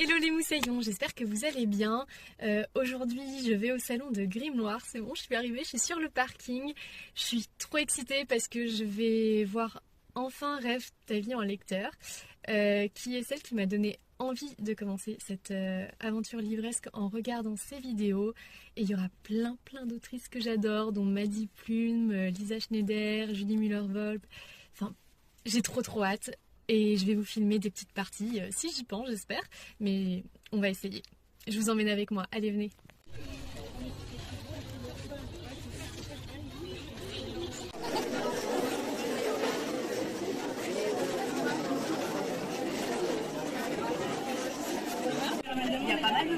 Hello les moussaillons, j'espère que vous allez bien. Aujourd'hui je vais au salon de Grimoire, c'est bon, je suis arrivée, je suis sur le parking. Je suis trop excitée parce que je vais voir enfin Rêve ta vie en lecteur, qui est celle qui m'a donné envie de commencer cette aventure livresque en regardant ses vidéos. Et il y aura plein d'autrices que j'adore, dont Maddy Plume, Lisa Schneider, Julie Müller-Volpe. Enfin, j'ai trop hâte. Et je vais vous filmer des petites parties, si j'y pense, j'espère. Mais on va essayer. Je vous emmène avec moi. Allez, venez. Il y a pas mal de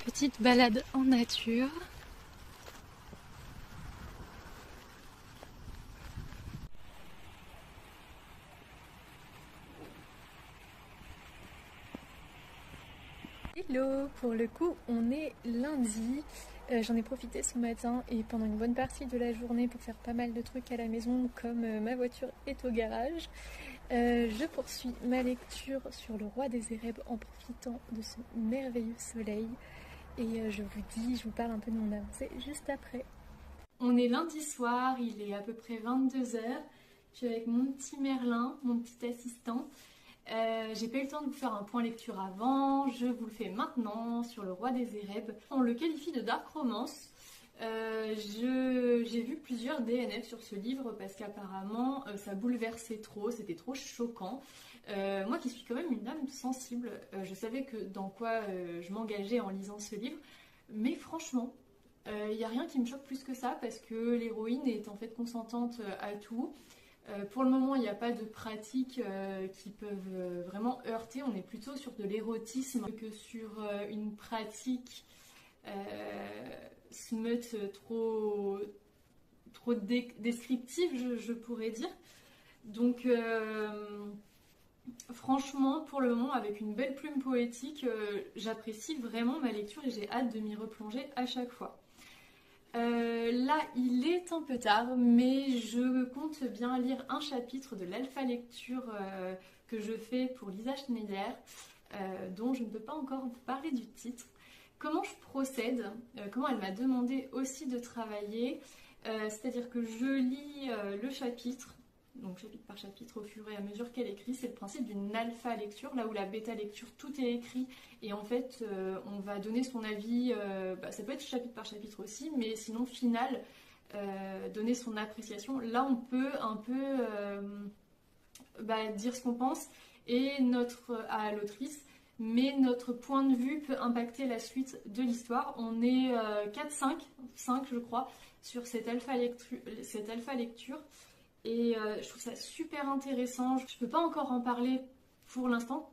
petite balade en nature. Hello, pour le coup on est lundi, j'en ai profité ce matin et pendant une bonne partie de la journée pour faire pas mal de trucs à la maison comme ma voiture est au garage. Je poursuis ma lecture sur le roi des Érèbes en profitant de ce merveilleux soleil et je vous parle un peu de mon avancée juste après. On est lundi soir, il est à peu près 22h, je suis avec mon petit Merlin, mon petit assistant. J'ai pas eu le temps de vous faire un point lecture avant, je vous le fais maintenant sur le roi des Érèbes. On le qualifie de dark romance. J'ai vu plusieurs DNF sur ce livre parce qu'apparemment ça bouleversait trop, c'était trop choquant. Moi qui suis quand même une âme sensible, je savais dans quoi je m'engageais en lisant ce livre, mais franchement, il n'y a rien qui me choque plus que ça parce que l'héroïne est en fait consentante à tout. Pour le moment, il n'y a pas de pratiques qui peuvent vraiment heurter. On est plutôt sur de l'érotisme que sur une pratique smut trop descriptive, je pourrais dire. Donc, franchement, pour le moment, avec une belle plume poétique, j'apprécie vraiment ma lecture et j'ai hâte de m'y replonger à chaque fois. Là, il est un peu tard, mais je compte bien lire un chapitre de l'alpha lecture que je fais pour Lisa Schneider, dont je ne peux pas encore vous parler du titre. Comment je procède, comment elle m'a demandé aussi de travailler, c'est-à-dire que je lis le chapitre, donc chapitre par chapitre au fur et à mesure qu'elle écrit. C'est le principe d'une alpha lecture, là où la bêta lecture tout est écrit et en fait on va donner son avis, ça peut être chapitre par chapitre aussi, mais sinon final, donner son appréciation. Là on peut un peu dire ce qu'on pense et à l'autrice, mais notre point de vue peut impacter la suite de l'histoire. On est 5 je crois sur cette alpha lecture. Et je trouve ça super intéressant. Je peux pas encore en parler pour l'instant.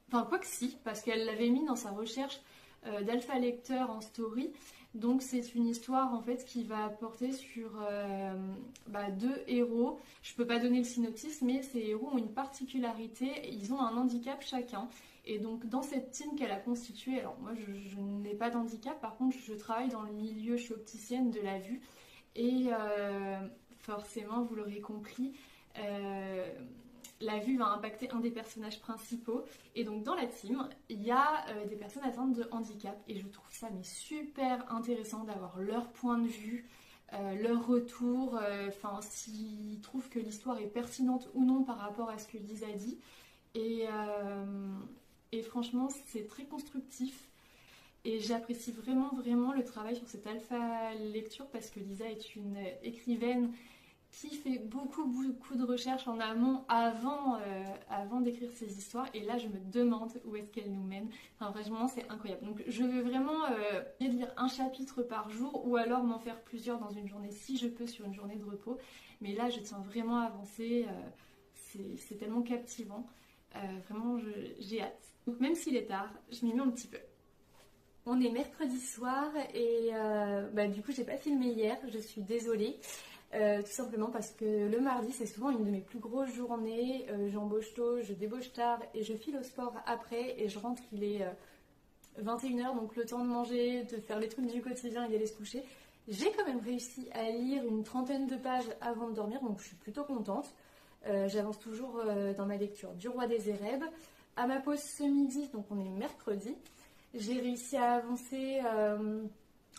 Enfin, quoi que si, parce qu'elle l'avait mis dans sa recherche d'alpha lecteur en story. Donc c'est une histoire en fait qui va porter sur deux héros. Je peux pas donner le synopsis, mais ces héros ont une particularité. Ils ont un handicap chacun. Et donc dans cette team qu'elle a constituée, alors moi je n'ai pas d'handicap, par contre je travaille dans le milieu, je suis opticienne de la vue. Et forcément, vous l'aurez compris, la vue va impacter un des personnages principaux. Et donc dans la team, il y a des personnes atteintes de handicap. Et je trouve ça super intéressant d'avoir leur point de vue, leur retour, s'ils trouvent que l'histoire est pertinente ou non par rapport à ce que Lisa dit. Et franchement, c'est très constructif. Et j'apprécie vraiment le travail sur cette alpha lecture parce que Lisa est une écrivaine qui fait beaucoup de recherches en amont avant d'écrire ses histoires. Et là, je me demande où est-ce qu'elle nous mène. Enfin, vraiment, c'est incroyable. Donc, je veux vraiment lire un chapitre par jour ou alors m'en faire plusieurs dans une journée si je peux sur une journée de repos. Mais là, je tiens vraiment à avancer. c'est tellement captivant. Vraiment, j'ai hâte. Donc même s'il est tard, je m'y mets un petit peu. On est mercredi soir et du coup j'ai pas filmé hier, je suis désolée. Tout simplement parce que le mardi c'est souvent une de mes plus grosses journées. J'embauche tôt, je débauche tard et je file au sport après et je rentre, il est 21h, donc le temps de manger, de faire les trucs du quotidien et d'aller se coucher. J'ai quand même réussi à lire une trentaine de pages avant de dormir, donc je suis plutôt contente. J'avance toujours dans ma lecture du Roi des Érèbes. À ma pause ce midi, donc on est mercredi, j'ai réussi à avancer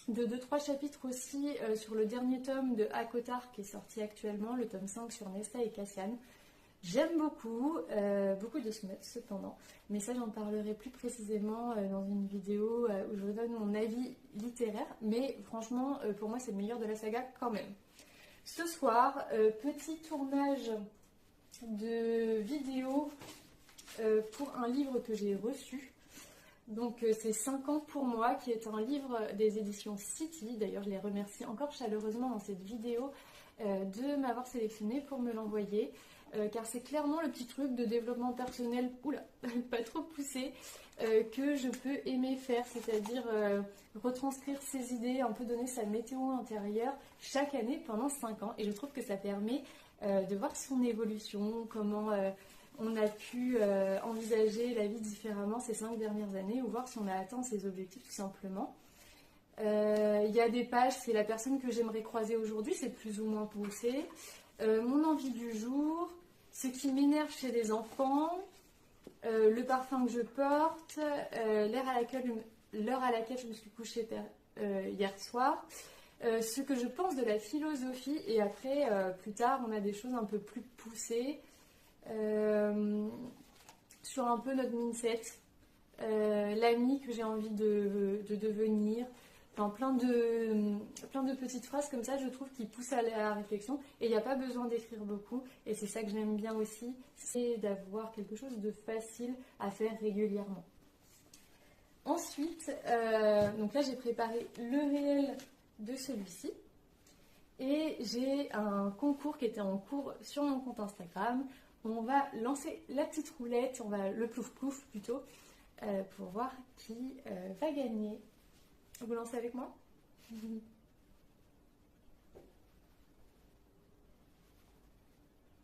de 2-3 chapitres aussi sur le dernier tome de ACOTAR qui est sorti actuellement, le tome 5 sur Nesta et Cassian. J'aime beaucoup de smut cependant, mais ça j'en parlerai plus précisément dans une vidéo où je vous donne mon avis littéraire, mais franchement pour moi c'est le meilleur de la saga quand même. Ce soir, petit tournage de vidéo pour un livre que j'ai reçu. Donc c'est 5 ans pour moi, qui est un livre des éditions City. D'ailleurs je les remercie encore chaleureusement dans cette vidéo de m'avoir sélectionné pour me l'envoyer. Car c'est clairement le petit truc de développement personnel, oula, pas trop poussé, que je peux aimer faire, c'est-à-dire retranscrire ses idées, un peu donner sa météo intérieure chaque année pendant 5 ans. Et je trouve que ça permet de voir son évolution, comment on a pu envisager la vie différemment ces 5 dernières années, ou voir si on a atteint ses objectifs tout simplement. Il y a des pages, c'est la personne que j'aimerais croiser aujourd'hui, c'est plus ou moins poussé. Mon envie du jour, ce qui m'énerve chez les enfants, le parfum que je porte, l'heure à laquelle je me suis couchée hier soir, ce que je pense de la philosophie, et après, plus tard, on a des choses un peu plus poussées sur un peu notre mindset, l'ami que j'ai envie de devenir. Enfin, plein de petites phrases comme ça, je trouve, qui poussent à la réflexion. Et il n'y a pas besoin d'écrire beaucoup. Et c'est ça que j'aime bien aussi, c'est d'avoir quelque chose de facile à faire régulièrement. Ensuite, donc là, j'ai préparé le réel de celui-ci. Et j'ai un concours qui était en cours sur mon compte Instagram. On va lancer la petite roulette, on va le plouf-plouf plutôt, pour voir qui va gagner. Vous lancez avec moi?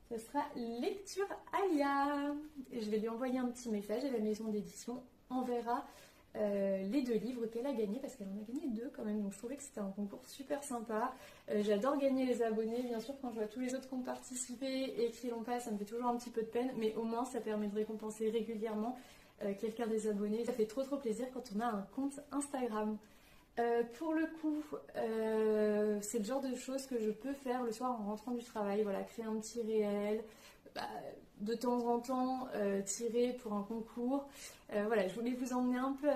Ce sera Lecture Alia. Et je vais lui envoyer un petit message et la maison d'édition enverra les 2 livres qu'elle a gagnés, parce qu'elle en a gagné 2 quand même. Donc je trouvais que c'était un concours super sympa. J'adore gagner les abonnés. Bien sûr, quand je vois tous les autres qui ont participé et qui l'ont pas, ça me fait toujours un petit peu de peine. Mais au moins, ça permet de récompenser régulièrement quelqu'un des abonnés. Ça fait trop plaisir quand on a un compte Instagram. Pour le coup, c'est le genre de choses que je peux faire le soir en rentrant du travail, voilà, créer un petit réel, de temps en temps tirer pour un concours. Voilà, je voulais vous emmener un peu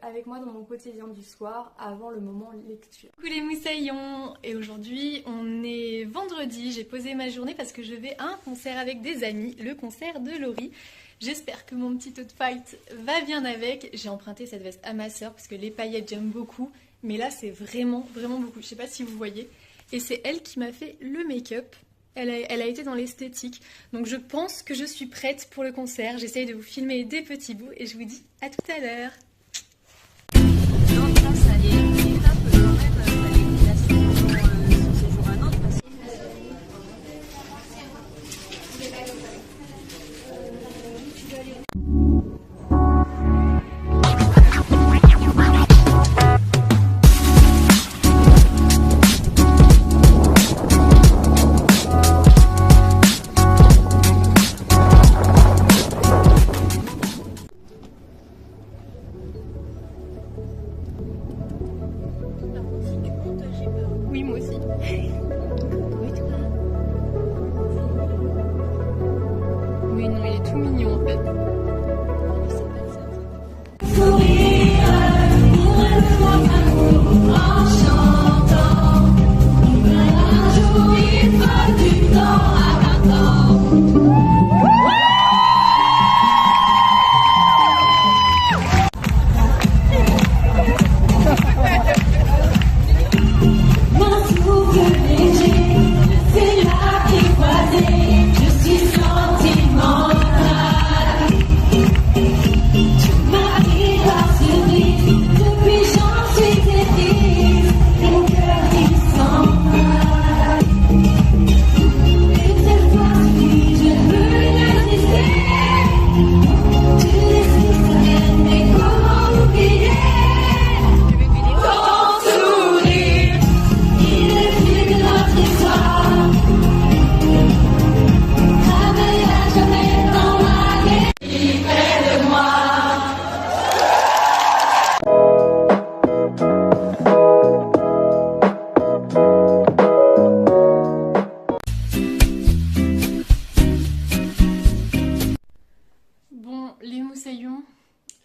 avec moi dans mon quotidien du soir avant le moment lecture. Coucou les moussaillons! Et aujourd'hui on est vendredi, j'ai posé ma journée parce que je vais à un concert avec des amis, le concert de Laurie. J'espère que mon petit outfit va bien avec. J'ai emprunté cette veste à ma soeur parce que les paillettes j'aime beaucoup. Mais là c'est vraiment beaucoup. Je sais pas si vous voyez. Et c'est elle qui m'a fait le make-up. Elle a été dans l'esthétique. Donc je pense que je suis prête pour le concert. J'essaye de vous filmer des petits bouts et je vous dis à tout à l'heure. Oui, moi aussi. Mais non, il est tout mignon en fait. C'est là qui croisé, je suis sortie.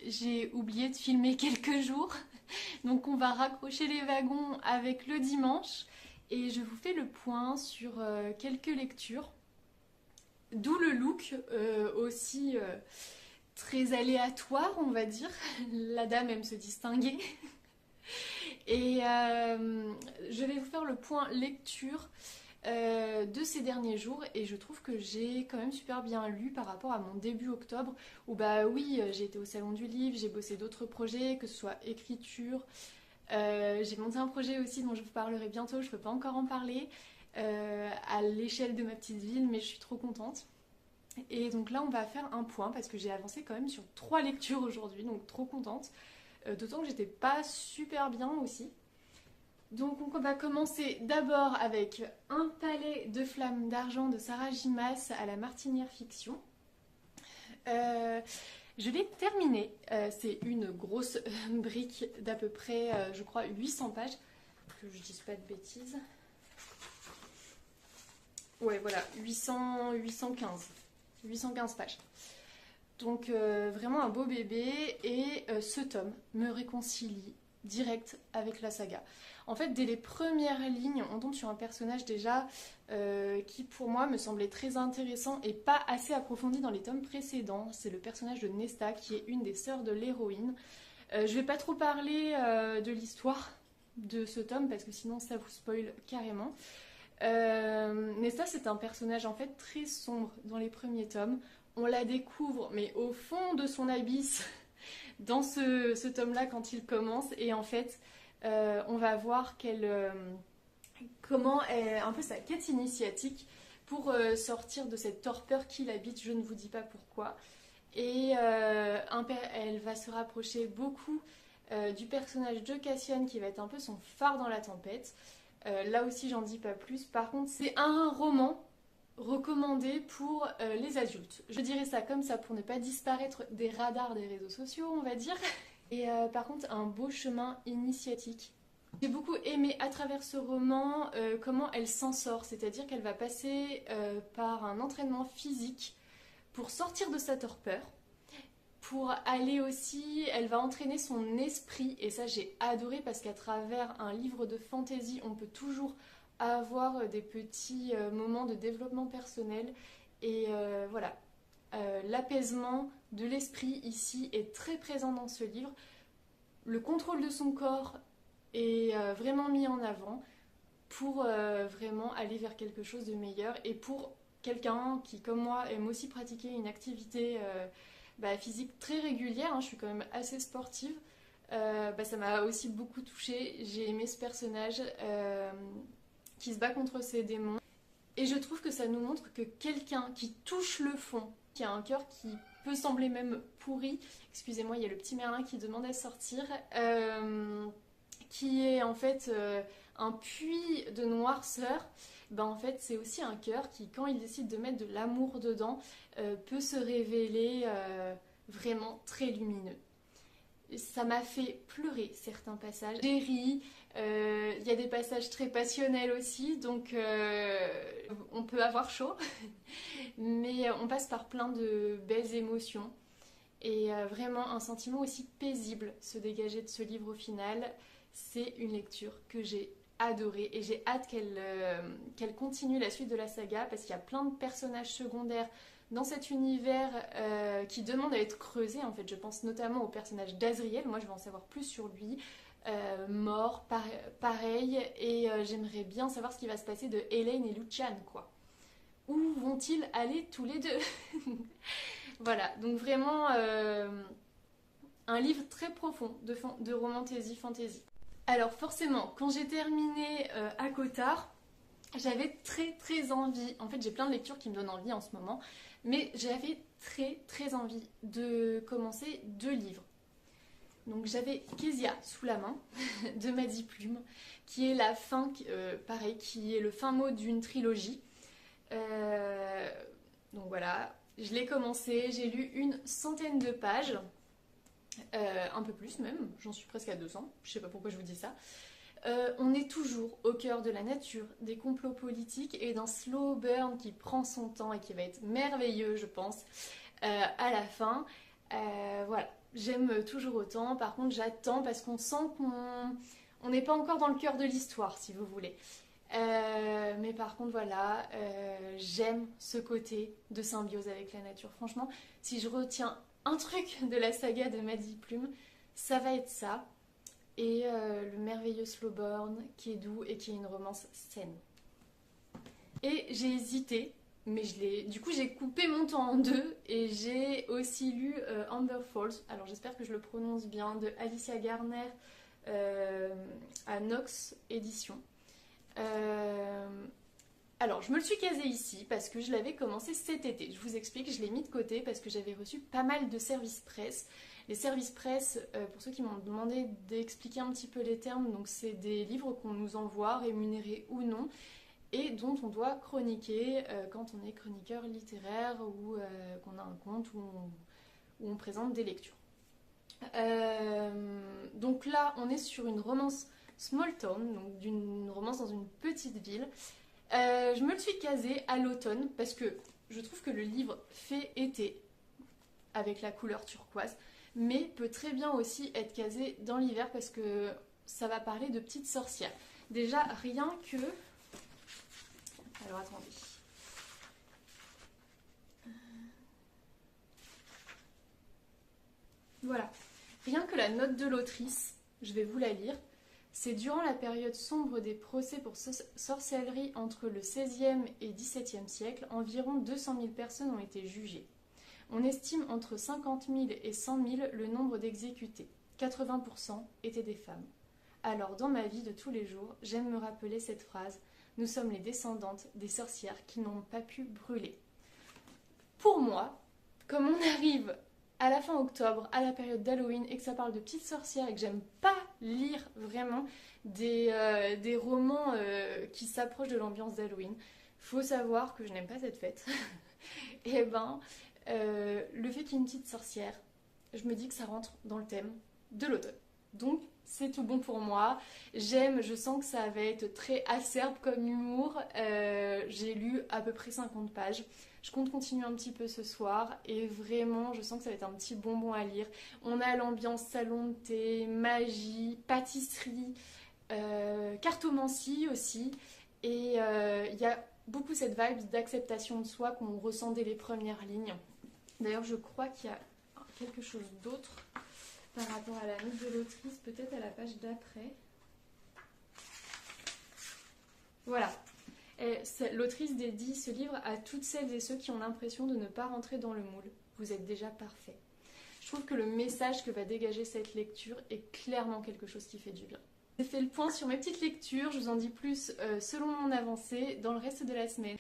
j'ai oublié de filmer quelques jours. Donc on va raccrocher les wagons avec le dimanche. Et je vous fais le point sur quelques lectures. D'où le look aussi très aléatoire, on va dire. La dame aime se distinguer. Et je vais vous faire le point lecture de ces derniers jours et je trouve que j'ai quand même super bien lu par rapport à mon début octobre où bah oui j'ai été au salon du livre, j'ai bossé d'autres projets que ce soit écriture, j'ai monté un projet aussi dont je vous parlerai bientôt, je peux pas encore en parler à l'échelle de ma petite ville mais je suis trop contente. Et donc là on va faire un point parce que j'ai avancé quand même sur 3 lectures aujourd'hui donc trop contente, d'autant que j'étais pas super bien aussi. Donc on va commencer d'abord avec Un palais de flammes d'argent de Sarah Gimas à la Martinière Fiction. Je l'ai terminé, c'est une grosse brique d'à peu près, je crois, 800 pages, que je dise pas de bêtises. Ouais voilà, 815 pages. Donc vraiment un beau bébé et ce tome me réconcilie direct avec la saga. En fait, dès les premières lignes, on tombe sur un personnage déjà qui, pour moi, me semblait très intéressant et pas assez approfondi dans les tomes précédents. C'est le personnage de Nesta, qui est une des sœurs de l'héroïne. Je vais pas trop parler de l'histoire de ce tome, parce que sinon ça vous spoil carrément. Nesta, c'est un personnage en fait très sombre dans les premiers tomes. On la découvre, mais au fond de son abysse, dans ce tome-là, quand il commence, et en fait... on va voir comment est un peu sa quête initiatique pour sortir de cette torpeur qui l'habite, je ne vous dis pas pourquoi. Et elle va se rapprocher beaucoup du personnage de Cassian qui va être un peu son phare dans la tempête. Là aussi j'en dis pas plus. Par contre c'est un roman recommandé pour les adultes. Je dirais ça comme ça pour ne pas disparaître des radars des réseaux sociaux, on va dire. Et par contre, un beau chemin initiatique. J'ai beaucoup aimé à travers ce roman comment elle s'en sort, c'est-à-dire qu'elle va passer par un entraînement physique pour sortir de sa torpeur, pour aller aussi, elle va entraîner son esprit, et ça j'ai adoré parce qu'à travers un livre de fantasy, on peut toujours avoir des petits moments de développement personnel, et voilà. L'apaisement de l'esprit ici est très présent dans ce livre. Le contrôle de son corps est vraiment mis en avant pour vraiment aller vers quelque chose de meilleur et pour quelqu'un qui, comme moi, aime aussi pratiquer une activité physique très régulière, hein, je suis quand même assez sportive, ça m'a aussi beaucoup touchée. J'ai aimé ce personnage qui se bat contre ses démons et je trouve que ça nous montre que quelqu'un qui touche le fond, qui a un cœur qui peut sembler même pourri, excusez-moi, il y a le petit Merlin qui demande à sortir, qui est en fait un puits de noirceur, en fait c'est aussi un cœur qui, quand il décide de mettre de l'amour dedans, peut se révéler vraiment très lumineux. Ça m'a fait pleurer certains passages, j'ai ri, il y a des passages très passionnels aussi, donc on peut avoir chaud, mais on passe par plein de belles émotions et vraiment un sentiment aussi paisible se dégager de ce livre au final. C'est une lecture que j'ai adorée et j'ai hâte qu'elle continue la suite de la saga parce qu'il y a plein de personnages secondaires dans cet univers qui demandent à être creusés. En fait, je pense notamment au personnage d'Azriel, moi je veux en savoir plus sur lui. Mort, pareil, et j'aimerais bien savoir ce qui va se passer de Hélène et Lucian, quoi. Où vont-ils aller tous les deux? Voilà, donc vraiment un livre très profond de romantasy fantasy. Alors forcément, quand j'ai terminé ACOTAR, j'avais très envie, en fait j'ai plein de lectures qui me donnent envie en ce moment, mais j'avais très envie de commencer 2 livres. Donc j'avais Kezia sous la main de Maddy Plume, qui est la fin, pareil, qui est le fin mot d'une trilogie. Donc voilà, je l'ai commencé, j'ai lu une centaine de pages, un peu plus même, j'en suis presque à 200, je sais pas pourquoi je vous dis ça. On est toujours au cœur de la nature, des complots politiques et d'un slow burn qui prend son temps et qui va être merveilleux, je pense, à la fin. Voilà, j'aime toujours autant. Par contre, j'attends parce qu'on sent qu'on n'est pas encore dans le cœur de l'histoire, si vous voulez. Mais par contre, voilà, j'aime ce côté de symbiose avec la nature. Franchement, si je retiens un truc de la saga de Maddy Plume, ça va être ça. Et le merveilleux Slow Burn, qui est doux et qui est une romance saine. Et j'ai hésité, mais du coup j'ai coupé mon temps en deux et j'ai aussi lu Amber Falls. Alors j'espère que je le prononce bien, de Alicia Garner à Nox Édition. Alors je me le suis casé ici parce que je l'avais commencé cet été. Je vous explique, je l'ai mis de côté parce que j'avais reçu pas mal de services presse. Les services presse, pour ceux qui m'ont demandé d'expliquer un petit peu les termes, donc c'est des livres qu'on nous envoie, rémunérés ou non, et dont on doit chroniquer quand on est chroniqueur littéraire ou qu'on a un compte où on présente des lectures. Donc là, on est sur une romance small town, donc d'une romance dans une petite ville. Je me le suis casée à l'automne parce que je trouve que le livre fait été avec la couleur turquoise, mais peut très bien aussi être casé dans l'hiver parce que ça va parler de petites sorcières. Déjà, rien que... Alors attendez. Voilà. Rien que la note de l'autrice, je vais vous la lire. C'est durant la période sombre des procès pour sorcellerie entre le XVIe et XVIIe siècle, environ 200 000 personnes ont été jugées. On estime entre 50 000 et 100 000 le nombre d'exécutés. 80% étaient des femmes. Alors, dans ma vie de tous les jours, j'aime me rappeler cette phrase « Nous sommes les descendantes des sorcières qui n'ont pas pu brûler ». Pour moi, comme on arrive à la fin octobre, à la période d'Halloween, et que ça parle de petites sorcières et que j'aime pas lire vraiment des romans qui s'approchent de l'ambiance d'Halloween, faut savoir que je n'aime pas cette fête. Et ben, le fait qu'il y ait une petite sorcière, je me dis que ça rentre dans le thème de l'automne. Donc c'est tout bon pour moi. J'aime, je sens que ça va être très acerbe comme humour. J'ai lu à peu près 50 pages. Je compte continuer un petit peu ce soir et vraiment je sens que ça va être un petit bonbon à lire. On a l'ambiance salon de thé, magie, pâtisserie, cartomancie aussi. Et il y a beaucoup cette vibe d'acceptation de soi qu'on ressent dès les premières lignes. D'ailleurs je crois qu'il y a quelque chose d'autre par rapport à la note de l'autrice, peut-être à la page d'après. Voilà. L'autrice dédie ce livre à toutes celles et ceux qui ont l'impression de ne pas rentrer dans le moule. Vous êtes déjà parfait. Je trouve que le message que va dégager cette lecture est clairement quelque chose qui fait du bien. J'ai fait le point sur mes petites lectures, je vous en dis plus selon mon avancée dans le reste de la semaine.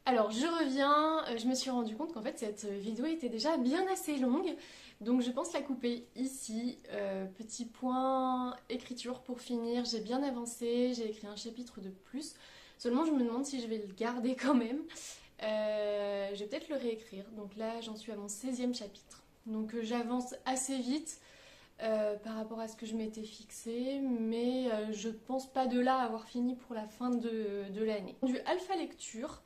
Alors je reviens, je me suis rendu compte qu'en fait cette vidéo était déjà bien assez longue, donc je pense la couper ici. Petit point écriture pour finir, j'ai bien avancé, j'ai écrit un chapitre de plus, seulement je me demande si je vais le garder quand même. Je vais peut-être le réécrire, donc là j'en suis à mon 16e chapitre, donc j'avance assez vite. Par rapport à ce que je m'étais fixé, mais je pense pas de là avoir fini pour la fin de l'année. Du alpha lecture,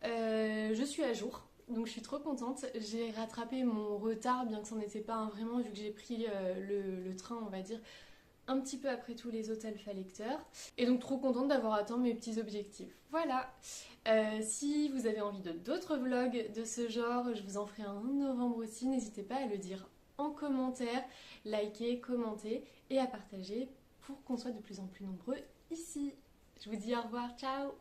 je suis à jour, donc je suis trop contente. J'ai rattrapé mon retard, bien que ça n'en était pas un vraiment, vu que j'ai pris le train, on va dire, un petit peu après tous les autres alpha lecteurs. Et donc trop contente d'avoir atteint mes petits objectifs. Voilà. Si vous avez envie de d'autres vlogs de ce genre, je vous en ferai un en novembre aussi, n'hésitez pas à le dire en commentaire, liker, commenter et à partager pour qu'on soit de plus en plus nombreux ici. Je vous dis au revoir, ciao!